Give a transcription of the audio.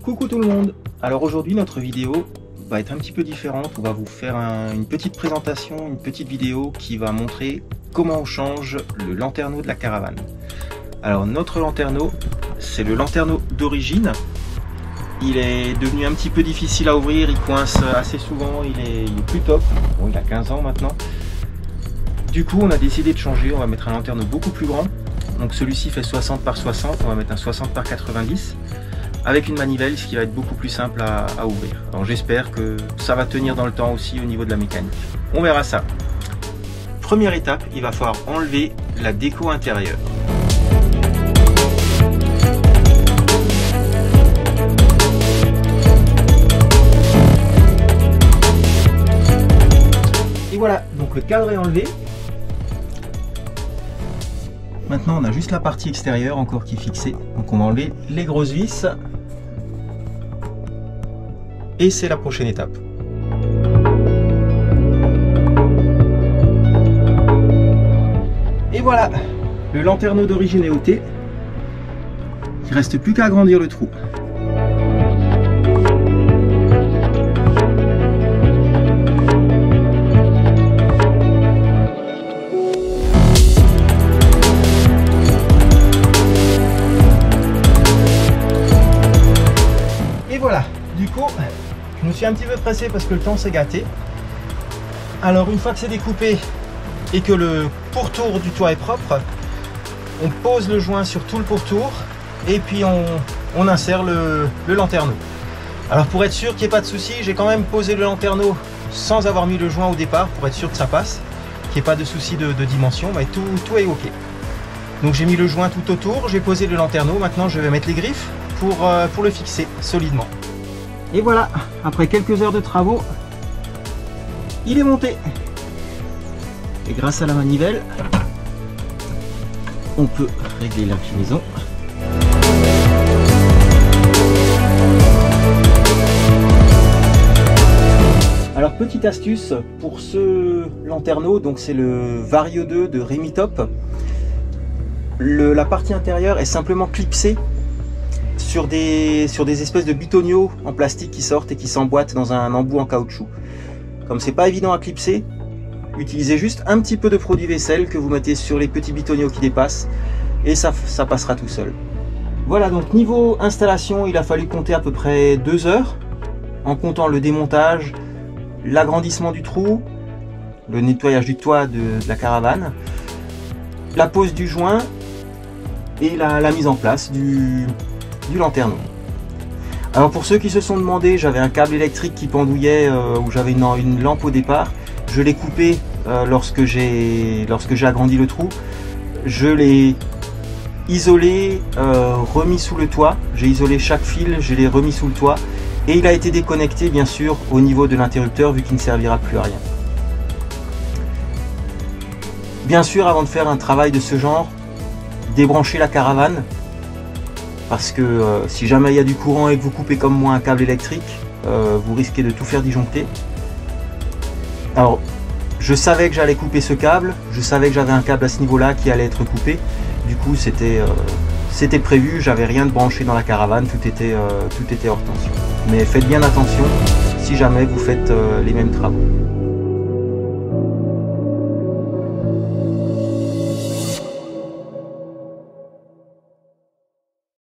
Coucou tout le monde. Alors aujourd'hui notre vidéo va être un petit peu différente. On va vous faire une petite présentation, une petite vidéo qui va montrer comment on change le lanterneau de la caravane. Alors notre lanterneau, c'est le lanterneau d'origine. Il est devenu un petit peu difficile à ouvrir, il coince assez souvent, il est plus top. Bon, il a 15 ans maintenant. Du coup on a décidé de changer, on va mettre un lanterneau beaucoup plus grand. Donc celui-ci fait 60 par 60, on va mettre un 60 par 90. Avec une manivelle, ce qui va être beaucoup plus simple à ouvrir. Alors j'espère que ça va tenir dans le temps aussi au niveau de la mécanique. On verra ça. Première étape, il va falloir enlever la déco intérieure. Et voilà, donc le cadre est enlevé. Maintenant on a juste la partie extérieure encore qui est fixée. Donc on va enlever les grosses vis. Et c'est la prochaine étape. Et voilà, le lanterneau d'origine est ôté. Il ne reste plus qu'à agrandir le trou. Et voilà, du coup, je me suis un petit peu pressé parce que le temps s'est gâté. Alors une fois que c'est découpé et que le pourtour du toit est propre, on pose le joint sur tout le pourtour et puis on insère le lanterneau. Alors pour être sûr qu'il n'y ait pas de souci, j'ai quand même posé le lanterneau sans avoir mis le joint au départ pour être sûr que ça passe, qu'il n'y ait pas de souci de dimension, mais tout est ok. Donc j'ai mis le joint tout autour, j'ai posé le lanterneau, maintenant je vais mettre les griffes pour le fixer solidement. Et voilà, après quelques heures de travaux, il est monté. Et grâce à la manivelle, on peut régler l'inclinaison. Alors petite astuce pour ce lanterneau, donc c'est le Vario 2 de Remitop. La partie intérieure est simplement clipsée sur des espèces de bitonio en plastique qui sortent et qui s'emboîtent dans un embout en caoutchouc. Comme c'est pas évident à clipser, utilisez juste un petit peu de produit vaisselle que vous mettez sur les petits bitonios qui dépassent et ça passera tout seul. Voilà, donc niveau installation, il a fallu compter à peu près 2 heures en comptant le démontage, l'agrandissement du trou, le nettoyage du toit de la caravane, la pose du joint et la mise en place du lanterneau. Alors pour ceux qui se sont demandé, j'avais un câble électrique qui pendouillait où j'avais une lampe au départ. Je l'ai coupé lorsque j'ai agrandi le trou. Je l'ai isolé, remis sous le toit. J'ai isolé chaque fil, je l'ai remis sous le toit. Et il a été déconnecté bien sûr au niveau de l'interrupteur vu qu'il ne servira plus à rien. Bien sûr, avant de faire un travail de ce genre, débrancher la caravane. Parce que si jamais il y a du courant et que vous coupez comme moi un câble électrique, vous risquez de tout faire disjoncter. Alors, je savais que j'allais couper ce câble, je savais que j'avais un câble à ce niveau-là qui allait être coupé. Du coup, c'était prévu, j'avais rien de branché dans la caravane, tout était hors tension. Mais faites bien attention si jamais vous faites les mêmes travaux.